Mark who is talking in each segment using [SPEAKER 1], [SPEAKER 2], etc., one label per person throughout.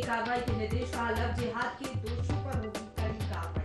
[SPEAKER 1] कार्रवाई के निर्देश, कहा लव जिहाद के दोषियों पर होगी कड़ी कार्रवाई।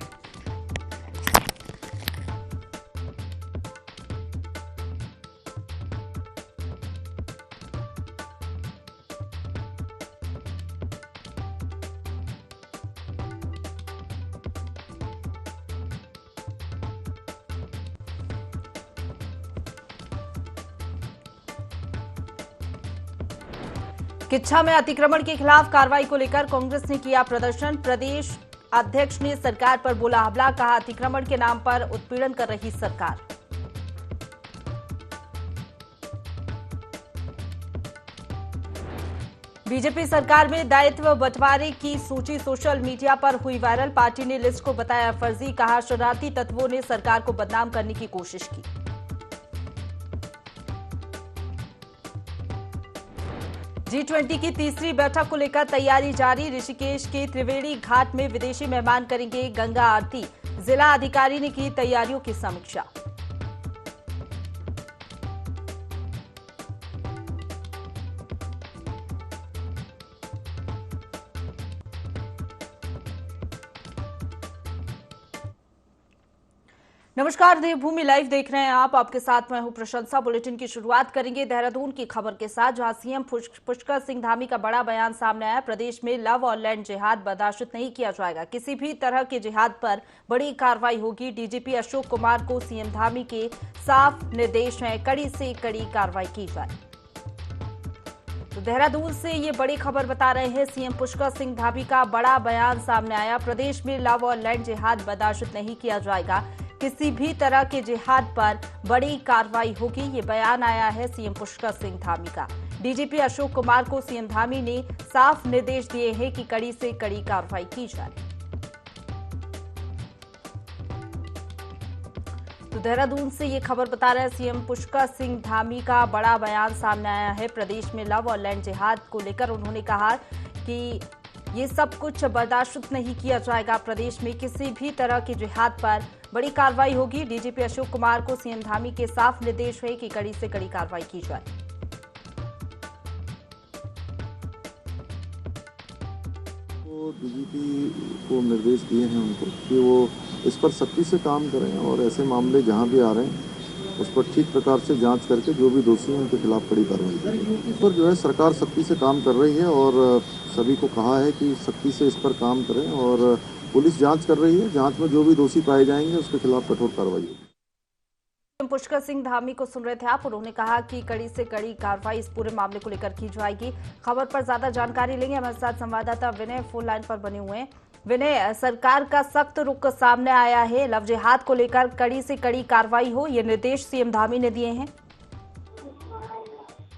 [SPEAKER 1] किच्छा में अतिक्रमण के खिलाफ कार्रवाई को लेकर कांग्रेस ने किया प्रदर्शन। प्रदेश अध्यक्ष ने सरकार पर बोला हमला, कहा अतिक्रमण के नाम पर उत्पीड़न कर रही सरकार। बीजेपी सरकार में दायित्व बंटवारे की सूची सोशल मीडिया पर हुई वायरल। पार्टी ने लिस्ट को बताया फर्जी, कहा शरारती तत्वों ने सरकार को बदनाम करने की कोशिश की। G20 की तीसरी बैठक को लेकर तैयारी जारी। ऋषिकेश के त्रिवेणी घाट में विदेशी मेहमान करेंगे गंगा आरती। जिला अधिकारी ने की तैयारियों की समीक्षा। नमस्कार, देवभूमि लाइव देख रहे हैं आप। आपके साथ मैं हूं प्रशंसा। बुलेटिन की शुरुआत करेंगे देहरादून की खबर के साथ, जहां सीएम पुष्कर सिंह धामी का बड़ा बयान सामने आया। प्रदेश में लव और लैंड जिहाद बर्दाश्त नहीं किया जाएगा, किसी भी तरह के जिहाद पर बड़ी कार्रवाई होगी। डीजीपी अशोक कुमार को सीएम धामी के साफ निर्देश हैं, कड़ी से कड़ी कार्रवाई की जाए। तो देहरादून से ये बड़ी खबर बता रहे हैं, सीएम पुष्कर सिंह धामी का बड़ा बयान सामने आया। प्रदेश में लव और लैंड जिहाद बर्दाश्त नहीं किया जाएगा, किसी भी तरह के जिहाद पर बड़ी कार्रवाई होगी। ये बयान आया है सीएम पुष्कर सिंह धामी का। डीजीपी अशोक कुमार को सीएम धामी ने साफ निर्देश दिए हैं कि कड़ी से कड़ी कार्रवाई की जाए। तो देहरादून से ये खबर बता रहे हैं, सीएम पुष्कर सिंह धामी का बड़ा बयान सामने आया है। प्रदेश में लव और लैंड जिहाद को लेकर उन्होंने कहा कि ये सब कुछ बर्दाश्त नहीं किया जाएगा। प्रदेश में किसी भी तरह की जिहाद पर बड़ी कार्रवाई होगी। डीजीपी अशोक कुमार को सीएम धामी के साफ निर्देश है कि कड़ी से कड़ी कार्रवाई की जाए।
[SPEAKER 2] तो डीजीपी को निर्देश दिए हैं उनको कि वो इस पर सख्ती से काम करें और ऐसे मामले जहां भी आ रहे हैं उस पर ठीक प्रकार से जांच करके जो भी दोषी हैं उनके खिलाफ कड़ी कार्रवाई करें। इस पर जो है सरकार सख्ती से काम कर रही है और सभी को कहा है कि सख्ती से इस पर काम करें और पुलिस जांच कर रही है। जांच में जो भी दोषी पाए जाएंगे उसके खिलाफ कठोर कार्रवाई होगी।
[SPEAKER 1] पुष्कर सिंह धामी को सुन रहे थे आप। उन्होंने कहा कि कड़ी से कड़ी कार्रवाई इस पूरे मामले को लेकर की जाएगी। खबर पर ज्यादा जानकारी लेंगे, हमारे साथ संवाददाता विनय फोन लाइन पर बने हुए हैं। विनय, सरकार का सख्त रुख सामने आया है, लव जिहाद को लेकर कड़ी से कड़ी कार्रवाई हो, ये निर्देश सीएम धामी ने दिए हैं।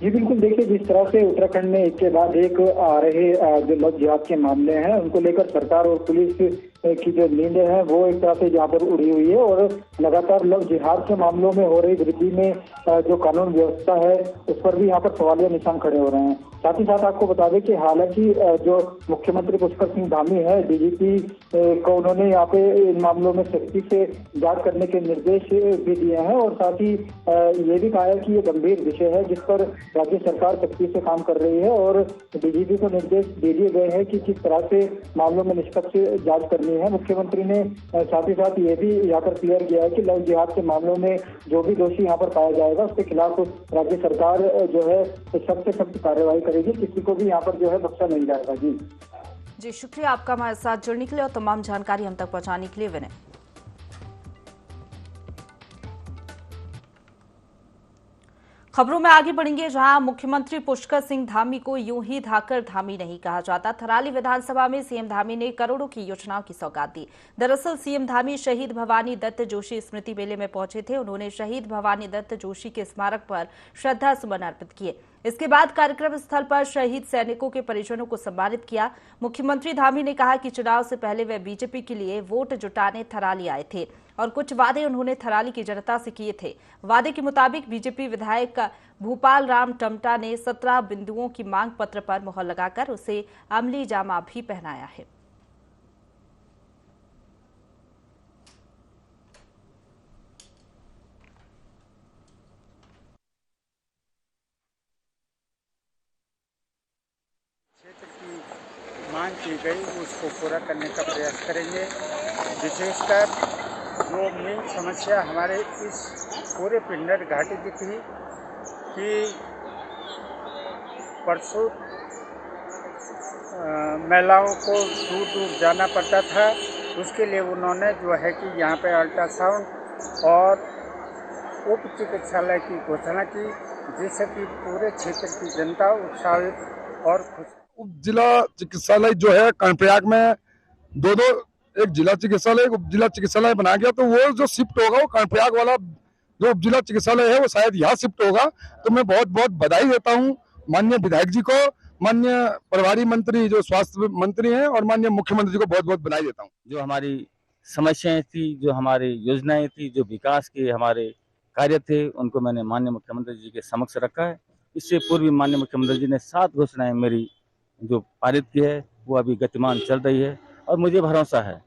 [SPEAKER 3] जी बिल्कुल, देखिए जिस तरह से उत्तराखंड में एक के बाद एक आ रहे जो लव जिहाद के मामले हैं उनको लेकर सरकार और पुलिस की जो नींद है वो एक तरह से यहाँ पर उड़ी हुई है और लगातार लव जिहाद के मामलों में हो रही वृद्धि में जो कानून व्यवस्था है उस पर भी यहाँ पर सवालिया निशान खड़े हो रहे हैं। साथ ही साथ आपको बता दें कि हालांकि जो मुख्यमंत्री पुष्कर सिंह धामी है, डीजीपी को उन्होंने यहाँ पे इन मामलों में सख्ती से जांच करने के निर्देश भी दिए हैं और साथ ही ये भी कहा है कि ये गंभीर विषय है जिस पर राज्य सरकार सख्ती से काम कर रही है और डीजीपी को निर्देश दे दिए गए हैं कि किस तरह से मामलों में निष्पक्ष जांच करनी है। मुख्यमंत्री ने साथ ही साथ ये भी यहाँ पर क्लियर किया है कि लव जिहाद के मामलों में जो भी दोषी यहाँ पर पाया जाएगा उसके खिलाफ राज्य सरकार जो है सख्त से सख्त कार्रवाई करेगी, किसी को भी यहाँ पर जो है बख्शा नहीं जाएगा।
[SPEAKER 1] जी शुक्रिया आपका हमारे साथ जुड़ने के लिए और तमाम जानकारी हम तक पहुंचाने के लिए विनय। खबरों में आगे बढ़ेंगे, जहां मुख्यमंत्री पुष्कर सिंह धामी को यूं ही धाकर धामी नहीं कहा जाता। थराली विधानसभा में सीएम धामी ने करोड़ों की योजनाओं की सौगात दी। दरअसल सीएम धामी शहीद भवानी दत्त जोशी स्मृति मेले में पहुंचे थे। उन्होंने शहीद भवानी दत्त जोशी के स्मारक पर श्रद्धा सुमन अर्पित किए। इसके बाद कार्यक्रम स्थल पर शहीद सैनिकों के परिजनों को सम्मानित किया। मुख्यमंत्री धामी ने कहा कि चुनाव से पहले वे बीजेपी के लिए वोट जुटाने थराली आए थे और कुछ वादे उन्होंने थराली की जनता से किए थे। वादे के मुताबिक बीजेपी विधायक भूपाल राम टमटा ने 17 बिंदुओं की मांग पत्र पर मुहर लगाकर उसे अमली जामा भी पहनाया है।
[SPEAKER 4] मांग घोषणा की गई उसको पूरा करने का प्रयास करेंगे। विशेषकर जो मेन समस्या हमारे इस पूरे पिंडर घाटी की थी कि परसों महिलाओं को दूर दूर जाना पड़ता था, उसके लिए उन्होंने जो है कि यहाँ पे अल्ट्रासाउंड और उप चिकित्सालय की घोषणा की, जिससे कि पूरे क्षेत्र की जनता उत्साहित और खुश।
[SPEAKER 5] उप जिला चिकित्सालय जो है कर्णप्रयाग में दो एक जिला चिकित्सालय एक उप जिला चिकित्सालय बना गया, तो वो जो शिफ्ट होगा वो कर्णप्रयाग वाला जो उप जिला चिकित्सालय है वो शायद यहाँ शिफ्ट होगा। तो मैं बहुत बहुत बधाई देता हूँ माननीय विधायक जी को, माननीय प्रभारी मंत्री जो स्वास्थ्य मंत्री हैं और माननीय मुख्यमंत्री जी को बहुत बहुत बधाई देता हूँ।
[SPEAKER 6] जो हमारी समस्याएं थी, जो हमारी योजनाएं थी, जो विकास के हमारे कार्य थे, उनको मैंने माननीय मुख्यमंत्री जी के समक्ष रखा है। इससे पूर्व माननीय मुख्यमंत्री जी ने 7 घोषणाएं मेरी जो पारित की है वो अभी गतिमान चल रही है और मुझे भरोसा है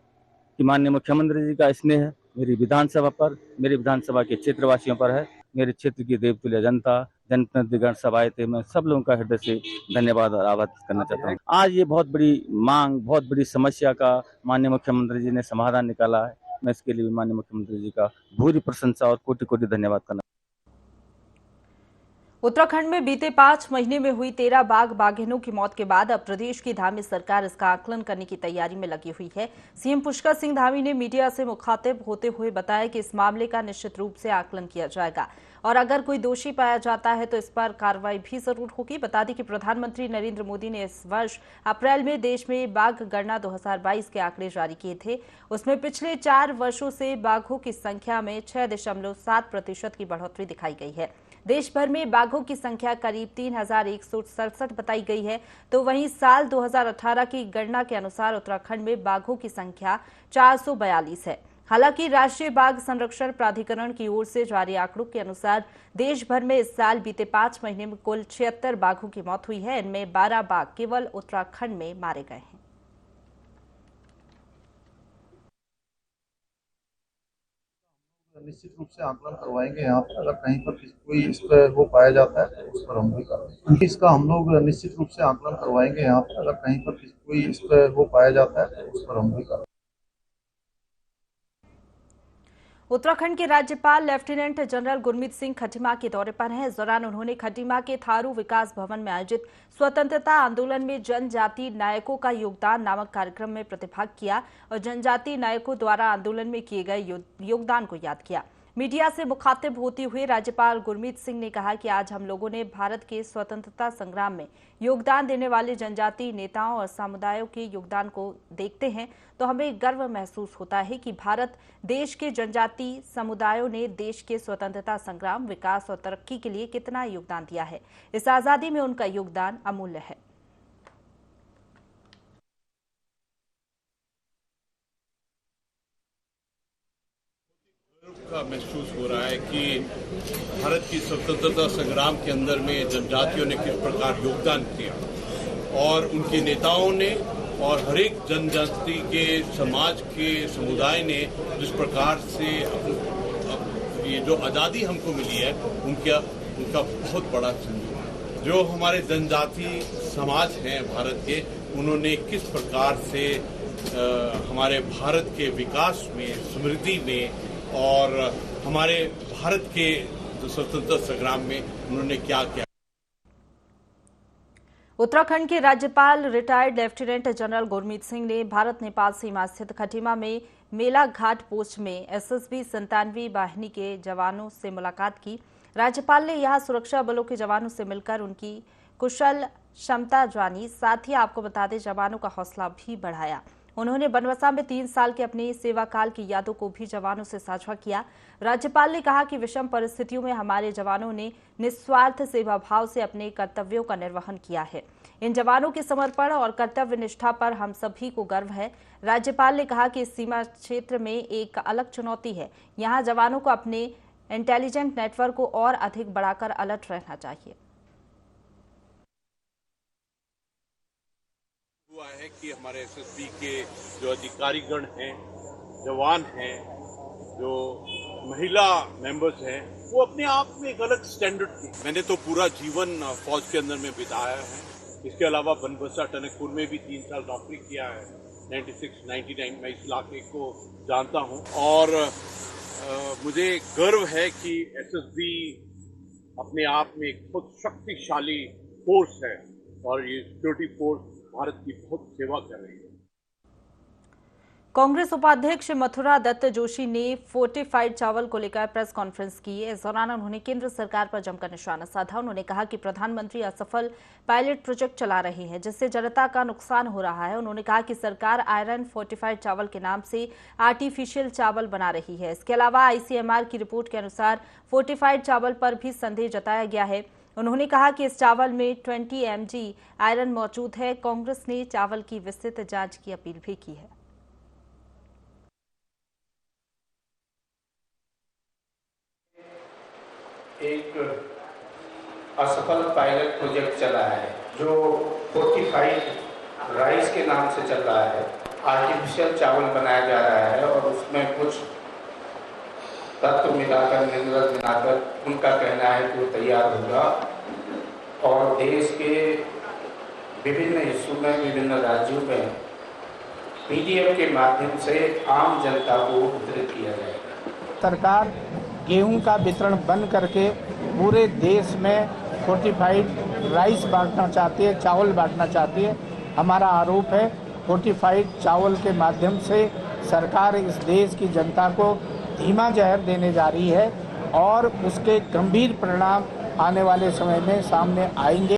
[SPEAKER 6] कि माननीय मुख्यमंत्री जी का स्नेह मेरी विधानसभा पर, मेरी विधानसभा के क्षेत्रवासियों पर है। मेरे क्षेत्र की देवतुल्य जनता, जनप्रतिनिधिगण सब आए थे, मैं सब लोगों का हृदय से धन्यवाद और आभार करना चाहता हूँ। आज ये बहुत बड़ी मांग, बहुत बड़ी समस्या का माननीय मुख्यमंत्री जी ने समाधान निकाला है। मैं इसके लिए माननीय मुख्यमंत्री जी का भूरी प्रशंसा और कोटि कोटि धन्यवाद करना।
[SPEAKER 1] उत्तराखंड में बीते 5 महीने में हुई 13 बाघ बाघिनों की मौत के बाद अब प्रदेश की धामी सरकार इसका आकलन करने की तैयारी में लगी हुई है। सीएम पुष्कर सिंह धामी ने मीडिया से मुखातिब होते हुए बताया कि इस मामले का निश्चित रूप से आकलन किया जाएगा और अगर कोई दोषी पाया जाता है तो इस पर कार्रवाई भी जरूर होगी। बता दें कि प्रधानमंत्री नरेंद्र मोदी ने इस वर्ष अप्रैल में देश में बाघ गणना 2022 के आंकड़े जारी किए थे। उसमें पिछले 4 वर्षों से बाघों की संख्या में 6.7% की बढ़ोतरी दिखाई गई है। देश भर में बाघों की संख्या करीब 3167 बताई गई है, तो वहीं साल 2018 की गणना के अनुसार उत्तराखंड में बाघों की संख्या 442 है। हालांकि राष्ट्रीय बाघ संरक्षण प्राधिकरण की ओर से जारी आंकड़ों के अनुसार देश भर में इस साल बीते 5 महीने में कुल 76 बाघों की मौत हुई है। इनमें 12 बाघ केवल उत्तराखंड में मारे गए हैं।
[SPEAKER 2] निश्चित रूप से आकलन करवाएंगे। यहाँ पर अगर कहीं पर कोई इस पर वो पाया जाता है तो उस पर हम भी करेंगे। इसका हम लोग निश्चित रूप से आकलन करवाएंगे। यहाँ पर अगर कहीं पर कोई इस पर वो पाया जाता है तो उस पर हम भी करेंगे।
[SPEAKER 1] उत्तराखंड के राज्यपाल लेफ्टिनेंट जनरल गुरमीत सिंह खटीमा के दौरे पर हैं। इस दौरान उन्होंने खटीमा के थारू विकास भवन में आयोजित स्वतंत्रता आंदोलन में जनजातीय नायकों का योगदान नामक कार्यक्रम में प्रतिभाग किया और जनजातीय नायकों द्वारा आंदोलन में किए गए योगदान को याद किया। मीडिया से मुखातिब होते हुए राज्यपाल गुरमीत सिंह ने कहा कि आज हम लोगों ने भारत के स्वतंत्रता संग्राम में योगदान देने वाले जनजातीय नेताओं और समुदायों के योगदान को देखते हैं तो हमें गर्व महसूस होता है कि भारत देश के जनजातीय समुदायों ने देश के स्वतंत्रता संग्राम, विकास और तरक्की के लिए कितना योगदान दिया है। इस आजादी में उनका योगदान अमूल्य है।
[SPEAKER 7] का महसूस हो रहा है कि भारत की स्वतंत्रता संग्राम के अंदर में जनजातियों ने किस प्रकार योगदान किया और उनके नेताओं ने और हर एक जनजाति के समाज के समुदाय ने जिस प्रकार से ये जो आज़ादी हमको मिली है उनका बहुत बड़ा संयोग। जो हमारे जनजाति समाज हैं भारत के, उन्होंने किस प्रकार से हमारे भारत के विकास में, समृद्धि में और हमारे भारत के स्वतंत्रता संग्राम में उन्होंने क्या किया।
[SPEAKER 1] उत्तराखंड के राज्यपाल retired lieutenant general Gurmeet Singh ने भारत नेपाल सीमा स्थित खटीमा में मेला घाट पोस्ट में एसएसबी 97वीं वाहिनी के जवानों से मुलाकात की। राज्यपाल ने यहां सुरक्षा बलों के जवानों से मिलकर उनकी कुशल क्षमता जानी। साथ ही आपको बता दें, जवानों का हौसला भी बढ़ाया। उन्होंने बनवसा में 3 साल के अपने सेवा काल की यादों को भी जवानों से साझा किया। राज्यपाल ने कहा कि विषम परिस्थितियों में हमारे जवानों ने निस्वार्थ सेवा भाव से अपने कर्तव्यों का निर्वहन किया है। इन जवानों के समर्पण और कर्तव्य निष्ठा पर हम सभी को गर्व है। राज्यपाल ने कहा कि इस सीमा क्षेत्र में एक अलग चुनौती है। यहाँ जवानों को अपने इंटेलिजेंट नेटवर्क को और अधिक बढ़ाकर अलर्ट रहना चाहिए।
[SPEAKER 7] हुआ है कि हमारे एसएसबी के जो अधिकारीगण हैं, जवान हैं, जो महिला मेंबर्स हैं, वो अपने आप में एक अलग स्टैंडर्ड थी। मैंने तो पूरा जीवन फौज के अंदर में बिताया है, इसके अलावा बनबसा टनकपुर में भी 3 साल नौकरी किया है। 96-99 मैं इस इलाके को जानता हूं और मुझे गर्व है कि एसएसबी अपने आप में एक बहुत शक्तिशाली फोर्स है और ये सिक्योरिटी फोर्स भारत की बहुत सेवा कर रही है।
[SPEAKER 1] कांग्रेस उपाध्यक्ष मथुरा दत्त जोशी ने फोर्टिफाइड चावल को लेकर प्रेस कॉन्फ्रेंस की। इस दौरान उन्होंने केंद्र सरकार पर जमकर निशाना साधा। उन्होंने कहा कि प्रधानमंत्री असफल पायलट प्रोजेक्ट चला रहे हैं जिससे जनता का नुकसान हो रहा है। उन्होंने कहा कि सरकार आयरन फोर्टिफाइड चावल के नाम से आर्टिफिशियल चावल बना रही है। इसके अलावा आईसीएमआर की रिपोर्ट के अनुसार फोर्टिफाइड चावल पर भी संदेह जताया गया है। उन्होंने कहा कि इस चावल में 20 mg आयरन मौजूद है। कांग्रेस ने चावल की विस्तृत जांच की अपील भी की है।
[SPEAKER 8] एक असफल पायलट प्रोजेक्ट चला है जो फोर्टिफाइड राइस के नाम से चल रहा है। आर्टिफिशियल चावल बनाया जा रहा है और उसमें कुछ तत्व मिलाकर, मिनरल मिलाकर उनका कहना है कि वो तैयार होगा और देश के विभिन्न हिस्सों में, विभिन्न राज्यों में पीडीएफ के माध्यम से आम जनता को वितरित किया जाएगा।
[SPEAKER 9] सरकार गेहूं का वितरण बंद करके पूरे देश में फोर्टिफाइड राइस बांटना चाहती है, चावल बांटना चाहती है। हमारा आरोप है फोर्टिफाइड चावल के माध्यम से सरकार इस देश की जनता को धीमा जहर देने जा रही है और उसके गंभीर परिणाम आने वाले समय में सामने आएंगे।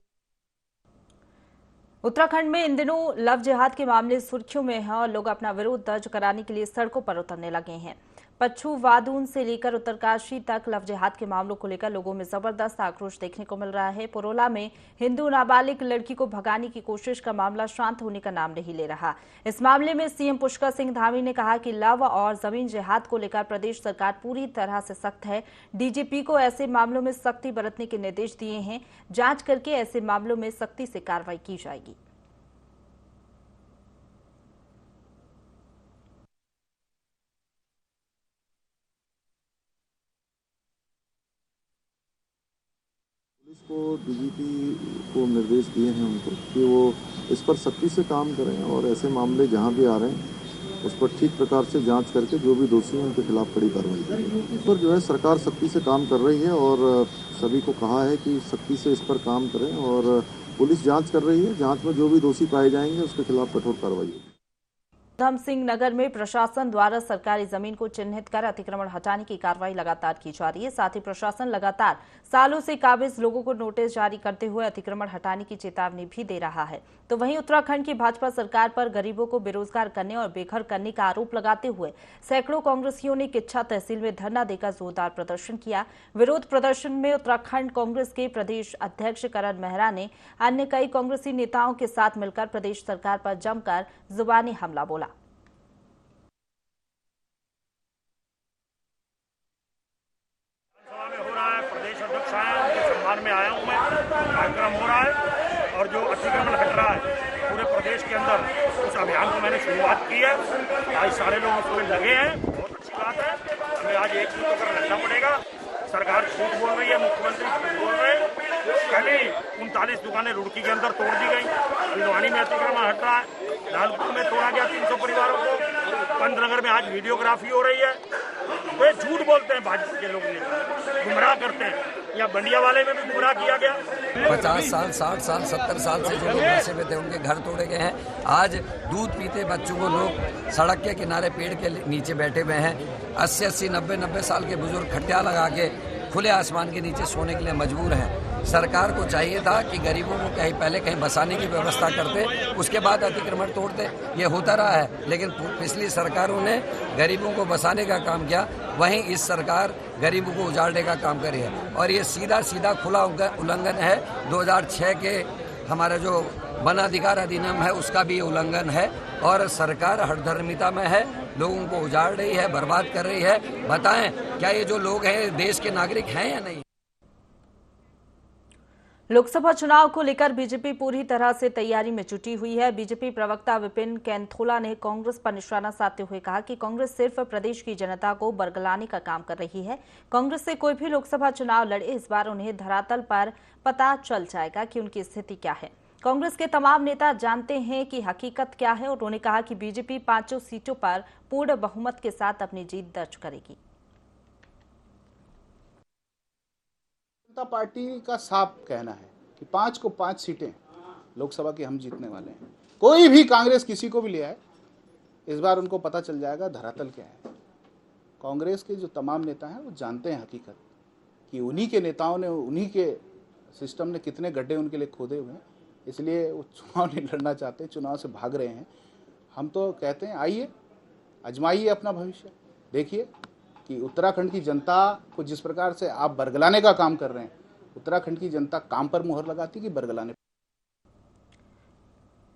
[SPEAKER 1] उत्तराखंड में इन दिनों लव जिहाद के मामले सुर्खियों में हैं और लोग अपना विरोध दर्ज कराने के लिए सड़कों पर उतरने लगे हैं। पच्छू वादून से लेकर उत्तरकाशी तक लव जिहाद के मामलों को लेकर लोगों में जबरदस्त आक्रोश देखने को मिल रहा है। पुरोला में हिंदू नाबालिग लड़की को भगाने की कोशिश का मामला शांत होने का नाम नहीं ले रहा। इस मामले में सीएम पुष्कर सिंह धामी ने कहा कि लव और जमीन जिहाद को लेकर प्रदेश सरकार पूरी तरह से सख्त है। डीजीपी को ऐसे मामलों में सख्ती बरतने के निर्देश दिए हैं। जांच करके ऐसे मामलों में सख्ती से कार्रवाई की जाएगी।
[SPEAKER 2] पुलिस को, डीजीपी को निर्देश दिए हैं उनको कि वो इस पर सख्ती से काम करें और ऐसे मामले जहां भी आ रहे हैं उस पर ठीक प्रकार से जांच करके जो भी दोषी हैं उनके खिलाफ कड़ी कार्रवाई करें। इस पर जो है सरकार सख्ती से काम कर रही है और सभी को कहा है कि सख्ती से इस पर काम करें और पुलिस जांच कर रही है। जांच में जो भी दोषी पाए जाएंगे उसके खिलाफ कठोर कार्रवाई होगी।
[SPEAKER 1] उधम सिंह नगर में प्रशासन द्वारा सरकारी जमीन को चिन्हित कर अतिक्रमण हटाने की कार्रवाई लगातार की जा रही है। साथ ही प्रशासन लगातार सालों से काबिज लोगों को नोटिस जारी करते हुए अतिक्रमण हटाने की चेतावनी भी दे रहा है। तो वहीं उत्तराखंड की भाजपा सरकार पर गरीबों को बेरोजगार करने और बेघर करने का आरोप लगाते हुए सैकड़ों कांग्रेसियों ने किच्छा तहसील में धरना देकर जोरदार प्रदर्शन किया। विरोध प्रदर्शन में उत्तराखंड कांग्रेस के प्रदेश अध्यक्ष करण मेहरा ने अन्य कई कांग्रेसी नेताओं के साथ मिलकर प्रदेश सरकार पर जमकर जुबानी हमला बोला।
[SPEAKER 10] में आया हूं मैं, कार्यक्रम हो रहा है और जो अतिक्रमण हट रहा है पूरे प्रदेश के अंदर, उस अभियान को मैंने शुरुआत की है। आज सारे लोग उसमें लगे हैं, बहुत अच्छी बात है। हमें आज एक दूसरे पर लड़ना पड़ेगा। सरकार झूठ बोल रही है, मुख्यमंत्री झूठ बोल रहे हैं। कल ही 39 दुकानें रुड़की के अंदर तोड़ दी गई। हल्द्वानी में अतिक्रमण हट रहा है, लालपुर में तोड़ा गया 300 परिवारों को, पंतनगर में आज वीडियोग्राफी हो रही है। वे झूठ बोलते हैं, भाजपा के लोग गुमराह करते हैं। या बंडिया वाले में भी गुमराह किया गया।
[SPEAKER 11] 50 साल, 60 साल, 70 साल से जो लोग नशे में थे उनके घर तोड़े गए हैं। आज दूध पीते बच्चों को लोग सड़क के किनारे पेड़ के नीचे बैठे हुए हैं। 80-80, 90-90 साल के बुजुर्ग खटिया लगा के खुले आसमान के नीचे सोने के लिए मजबूर हैं। सरकार को चाहिए था कि गरीबों को पहले कहीं बसाने की व्यवस्था करते, उसके बाद अतिक्रमण तोड़ते। ये होता रहा है, लेकिन पिछली सरकारों ने गरीबों को बसाने का काम किया, वहीं इस सरकार गरीबों को उजाड़ने का काम करी है। और ये सीधा सीधा खुला उल्लंघन है 2006 के हमारा जो वन अधिकार अधिनियम है उसका भी उल्लंघन है। और सरकार हठधर्मिता में है, लोगों को उजाड़ रही है, बर्बाद कर रही है। बताएं, क्या ये जो लोग हैं देश के नागरिक हैं या नहीं?
[SPEAKER 1] लोकसभा चुनाव को लेकर बीजेपी पूरी तरह से तैयारी में जुटी हुई है। बीजेपी प्रवक्ता विपिन कैंथोला ने कांग्रेस पर निशाना साधते हुए कहा कि कांग्रेस सिर्फ प्रदेश की जनता को बरगलाने का काम कर रही है। कांग्रेस से कोई भी लोकसभा चुनाव लड़े, इस बार उन्हें धरातल पर पता चल जाएगा कि उनकी स्थिति क्या है। कांग्रेस के तमाम नेता जानते हैं कि हकीकत क्या है और उन्होंने कहा कि बीजेपी 5 सीटों पर पूर्ण बहुमत के साथ अपनी जीत दर्ज करेगी।
[SPEAKER 12] जनता पार्टी का साफ कहना है कि 5 को 5 सीटें लोकसभा की हम जीतने वाले हैं। कोई भी कांग्रेस किसी को भी ले आए, इस बार उनको पता चल जाएगा धरातल क्या है। कांग्रेस के जो तमाम नेता हैं वो जानते हैं हकीकत कि उन्हीं के नेताओं ने, उन्हीं के सिस्टम ने कितने गड्ढे उनके लिए खोदे हुए हैं, इसलिए वो चुनाव नहीं लड़ना चाहते, चुनाव से भाग रहे हैं। हम तो कहते हैं आइए, आजमाइए अपना भविष्य, देखिए कि उत्तराखंड की जनता को जिस प्रकार से आप बरगलाने का काम कर रहे हैं, उत्तराखंड की जनता काम पर मुहर लगाती कि बरगलाने।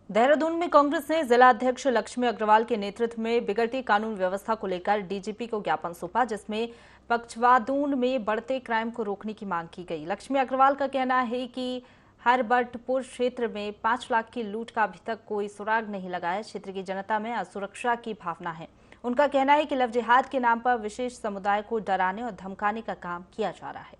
[SPEAKER 1] देहरादून में कांग्रेस ने जिला अध्यक्ष लक्ष्मी अग्रवाल के नेतृत्व में बिगड़ती कानून व्यवस्था को लेकर डीजीपी को ज्ञापन सौंपा, जिसमें पक्षवादून में बढ़ते क्राइम को रोकने की मांग की गई। लक्ष्मी अग्रवाल का कहना है कि हरबटपुर क्षेत्र में 5 लाख की लूट का अभी तक कोई सुराग नहीं लगा है। क्षेत्र की जनता में असुरक्षा की भावना है। उनका कहना है कि लव जिहाद के नाम पर विशेष समुदाय को डराने और धमकाने का काम किया जा रहा है।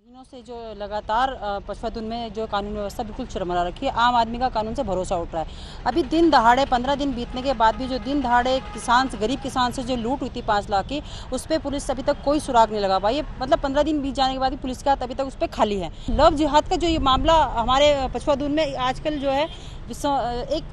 [SPEAKER 13] महीनों से जो लगातार पशुधन में जो कानून व्यवस्था बिल्कुल चरमरा रखी है, आम आदमी का कानून से भरोसा उठ रहा है। अभी दिन दहाड़े 15 दिन बीतने के बाद भी जो दिन दहाड़े किसान से, गरीब किसान से जो लूट हुई थी 5 लाख की, उस पर पुलिस अभी तक कोई सुराग नहीं लगा पाई। मतलब 15 दिन बीत जाने के बाद भी पुलिस के हाथ अभी तक उस पर खाली है। लव जिहाद का जो ये मामला हमारे पशुधन में आजकल जो है एक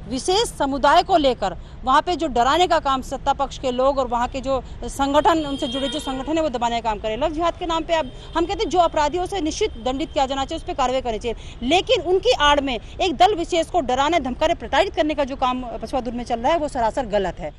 [SPEAKER 13] विशेष समुदाय को लेकर वहाँ पे जो डराने का काम सत्ता पक्ष के लोग और वहाँ के जो संगठन, उनसे जुड़े जो संगठन है वो दबाने का काम करें। लव जिहाद के नाम पे अब हम कहते हैं जो अपराधियों से निश्चित दंडित किया जाना चाहिए, उस पर कार्रवाई करनी चाहिए, लेकिन उनकी आड़ में एक दल विशेष को डराने, धमकाने, प्रताड़ित करने का जो काम पशुधन में चल रहा है वो सरासर गलत है।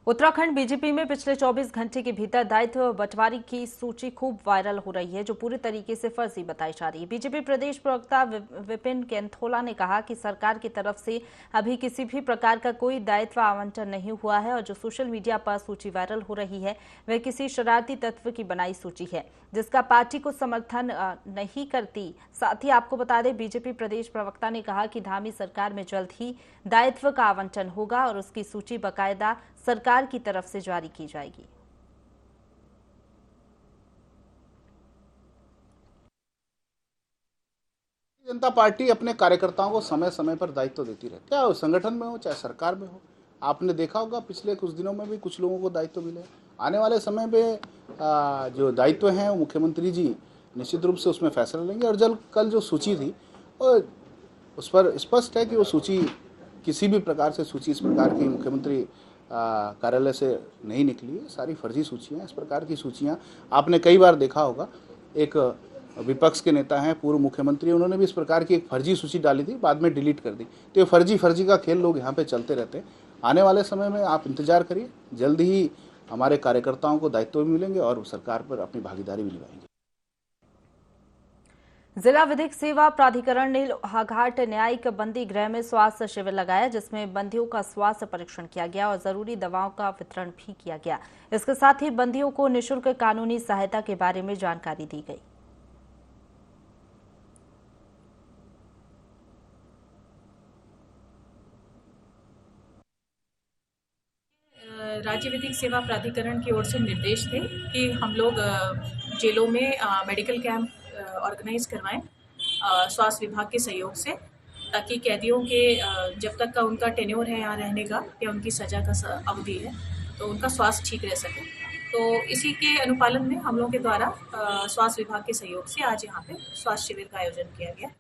[SPEAKER 1] उत्तराखंड बीजेपी में पिछले 24 घंटे के भीतर दायित्व बंटवारे की सूची खूब वायरल हो रही है, जो पूरी तरीके से फर्जी बताई जा रही है। बीजेपी प्रदेश प्रवक्ता विपिन केंथोला ने कहा कि सरकार की तरफ से अभी किसी भी प्रकार का कोई दायित्व आवंटन नहीं हुआ है और जो सोशल मीडिया पर सूची वायरल हो रही है वह किसी शरारती तत्व की बनाई सूची है, जिसका पार्टी को समर्थन नहीं करती। साथ ही आपको बता दें, बीजेपी प्रदेश प्रवक्ता ने कहा कि धामी सरकार में जल्द ही दायित्व का आवंटन होगा और उसकी सूची बाकायदा सरकार की तरफ से जारी की जाएगी।
[SPEAKER 12] जनता पार्टी अपने कार्यकर्ताओं को समय समय पर दायित्व देती रहती है, चाहे संगठन में हो चाहे सरकार में हो। आपने देखा होगा पिछले कुछ दिनों में भी कुछ लोगों को दायित्व मिले। आने वाले समय में जो दायित्व हैं वो मुख्यमंत्री जी निश्चित रूप से उसमें फैसला लेंगे। और कल जो सूची थी और उस पर स्पष्ट है कि वो सूची किसी भी प्रकार से सूची इस प्रकार की मुख्यमंत्री कार्यालय से नहीं निकली है। सारी फर्जी सूचियाँ, इस प्रकार की सूचियाँ आपने कई बार देखा होगा। एक विपक्ष के नेता हैं, पूर्व मुख्यमंत्री, उन्होंने भी इस प्रकार की एक फर्जी सूची डाली थी, बाद में डिलीट कर दी। तो ये फर्जी का खेल लोग यहाँ पे चलते रहते हैं। आने वाले समय में आप इंतजार करिए, जल्द ही हमारे कार्यकर्ताओं को दायित्व भी मिलेंगे और सरकार पर अपनी भागीदारी भी निभाएंगे।
[SPEAKER 1] जिला विधिक सेवा प्राधिकरण ने लोहाघाट न्यायिक बंदी गृह में स्वास्थ्य शिविर लगाया, जिसमें बंदियों का स्वास्थ्य परीक्षण किया गया और जरूरी दवाओं का वितरण भी किया गया। इसके साथ ही बंदियों को निःशुल्क कानूनी सहायता के बारे में जानकारी दी गई।
[SPEAKER 14] राज्य विधिक सेवा प्राधिकरण की ओर से निर्देश थे कि हम लोग जेलों में मेडिकल कैंप ऑर्गेनाइज करवाएं स्वास्थ्य विभाग के सहयोग से, ताकि कैदियों के जब तक का उनका टेन्योर है यहाँ रहने का या उनकी सजा का अवधि है तो उनका स्वास्थ्य ठीक रह सके। तो इसी के अनुपालन में हम लोगों के द्वारा स्वास्थ्य विभाग के सहयोग से आज यहाँ पे स्वास्थ्य शिविर का आयोजन किया गया।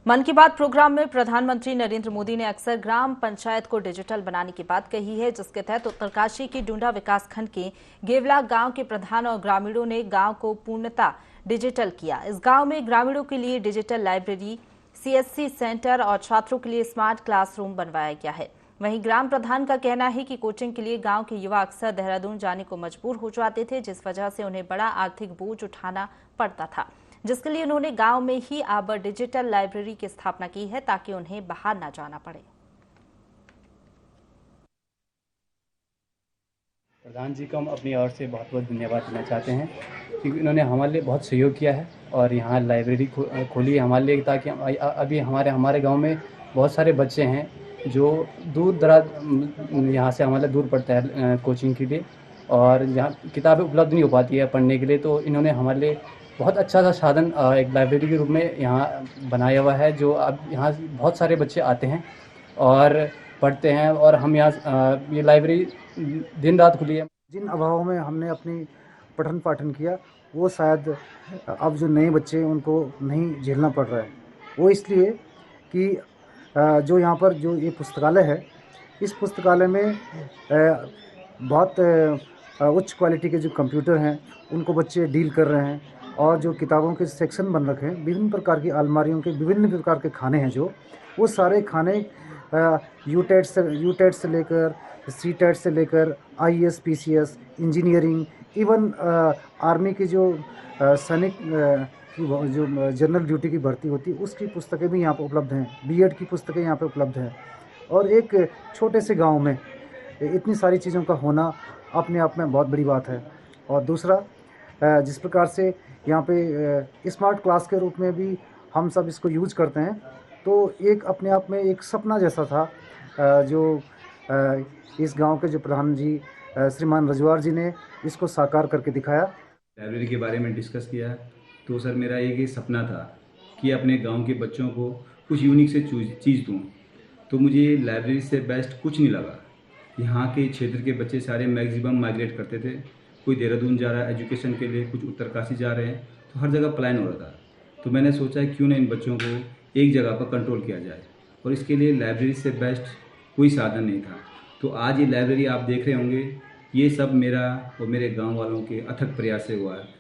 [SPEAKER 1] मन की बात प्रोग्राम में प्रधानमंत्री नरेंद्र मोदी ने अक्सर ग्राम पंचायत को डिजिटल बनाने की बात कही है, जिसके तहत उत्तरकाशी के डूंडा विकासखंड के गेवला गांव के प्रधान और ग्रामीणों ने गांव को पूर्णतः डिजिटल किया। इस गांव में ग्रामीणों के लिए डिजिटल लाइब्रेरी, सीएससी सेंटर और छात्रों के लिए स्मार्ट क्लासरूम बनवाया गया है। वहीं ग्राम प्रधान का कहना है कि कोचिंग के लिए गांव के युवा अक्सर देहरादून जाने को मजबूर हो जाते थे, जिस वजह से उन्हें बड़ा आर्थिक बोझ उठाना पड़ता था, जिसके लिए उन्होंने गांव में ही अब डिजिटल लाइब्रेरी की स्थापना की है ताकि उन्हें बाहर न जाना पड़े।
[SPEAKER 15] प्रधान जी को हम अपनी ओर से बहुत बहुत धन्यवाद देना चाहते हैं, क्योंकि उन्होंने हमारे लिए बहुत सहयोग किया है और यहाँ लाइब्रेरी खोली है हमारे लिए, ताकि अभी हमारे गांव में बहुत सारे बच्चे हैं जो दूर दराज यहाँ से हमारे दूर पड़ता है कोचिंग के लिए, और जहाँ किताबें उपलब्ध नहीं हो पाती है पढ़ने के लिए, तो इन्होंने हमारे लिए बहुत अच्छा सा साधन एक लाइब्रेरी के रूप में यहाँ बनाया हुआ है, जो अब यहाँ बहुत सारे बच्चे आते हैं और पढ़ते हैं, और हम यहाँ ये लाइब्रेरी दिन रात खुली है।
[SPEAKER 16] जिन अभावों में हमने अपनी पठन पाठन किया वो शायद अब जो नए बच्चे हैं उनको नहीं झेलना पड़ रहा है। वो इसलिए कि जो यहाँ पर जो ये पुस्तकालय है, इस पुस्तकालय में बहुत उच्च क्वालिटी के जो कंप्यूटर हैं उनको बच्चे डील कर रहे हैं, और जो किताबों के सेक्शन बन रखे हैं, विभिन्न प्रकार की अलमारियों के विभिन्न प्रकार के खाने हैं, जो वो सारे खाने यूटेट से लेकर सीटेट से लेकर IAS PCS engineering, even army की जो सैनिक की जो जनरल ड्यूटी की भर्ती होती है उसकी पुस्तकें भी यहाँ पर उपलब्ध हैं, B.Ed की पुस्तकें यहाँ पर उपलब्ध हैं। और एक छोटे से गांव में इतनी सारी चीज़ों का होना अपने आप में बहुत बड़ी बात है। और दूसरा, जिस प्रकार से यहाँ पे स्मार्ट क्लास के रूप में भी हम सब इसको यूज करते हैं, तो एक अपने आप में एक सपना जैसा था जो इस गांव के जो प्रधान जी श्रीमान रजवार जी ने इसको साकार करके दिखाया।
[SPEAKER 17] लाइब्रेरी के बारे में डिस्कस किया तो सर मेरा एक सपना था कि अपने गांव के बच्चों को कुछ यूनिक से चीज़ दूँ, तो मुझे लाइब्रेरी से बेस्ट कुछ नहीं लगा। यहाँ के क्षेत्र के बच्चे सारे मैक्सिमम माइग्रेट करते थे, कोई देहरादून जा रहा है एजुकेशन के लिए, कुछ उत्तरकाशी जा रहे हैं, तो हर जगह प्लान हो रहा था। तो मैंने सोचा क्यों ना इन बच्चों को एक जगह पर कंट्रोल किया जाए, और इसके लिए लाइब्रेरी से बेस्ट कोई साधन नहीं था। तो आज ये लाइब्रेरी आप देख रहे होंगे, ये सब मेरा और मेरे गांव वालों के अथक प्रयास से हुआ है।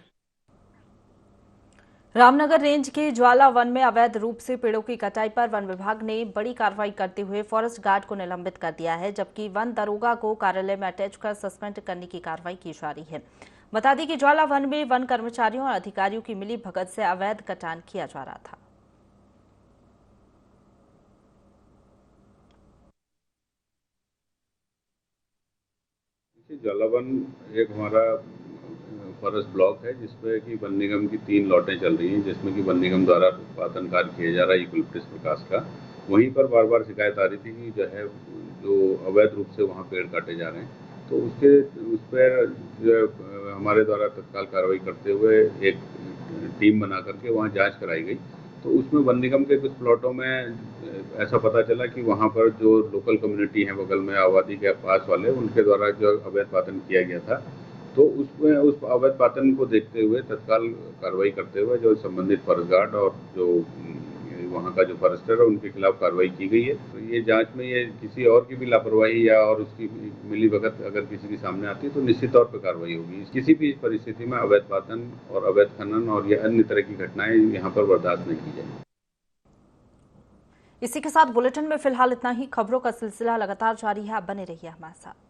[SPEAKER 1] रामनगर रेंज के ज्वाला वन में अवैध रूप से पेड़ों की कटाई पर वन विभाग ने बड़ी कार्रवाई करते हुए फॉरेस्ट गार्ड को निलंबित कर दिया है, जबकि वन दरोगा को कार्यालय में अटैच कर सस्पेंड करने की कार्रवाई की जा रही है। बता दें कि ज्वाला वन में वन कर्मचारियों और अधिकारियों की मिली भगत से अवैध कटान किया जा रहा था।
[SPEAKER 18] ज्वाला वन एक हमारा फॉरेस्ट ब्लॉक है जिसमें कि वन निगम की 3 लॉटें चल रही हैं, जिसमें कि वन निगम द्वारा उत्पादन कार्य किया जा रहा है यूकलिप्टस प्रकाश का। वहीं पर बार बार शिकायत आ रही थी कि जो अवैध रूप से वहाँ पेड़ काटे जा रहे हैं, तो उस पर हमारे द्वारा तत्काल कार्रवाई करते हुए एक टीम बना करके वहाँ जांच कराई गई। तो उसमें वन निगम के कुछ प्लॉटों में ऐसा पता चला कि वहाँ पर जो लोकल कम्युनिटी है बगल में आबादी के पास वाले, उनके द्वारा जो अवैध पातन किया गया था, तो उसमें उस अवैध पातन को देखते हुए तत्काल कार्रवाई करते हुए जो संबंधित फॉरेस्ट गार्ड और जो वहाँ का जो फॉरेस्टर है उनके खिलाफ कार्रवाई की गई है। तो ये जांच में ये किसी और की भी लापरवाही या और उसकी मिलीभगत अगर किसी के सामने आती है तो निश्चित तौर पर कार्रवाई होगी। किसी भी परिस्थिति में अवैध पातन और अवैध खनन और ये अन्य तरह की घटनाएं यहाँ पर बर्दाश्त नहीं की जाएगी।
[SPEAKER 1] इसी के साथ बुलेटिन में फिलहाल इतना ही। खबरों का सिलसिला लगातार जारी है, आप बने रहिए हमारे साथ।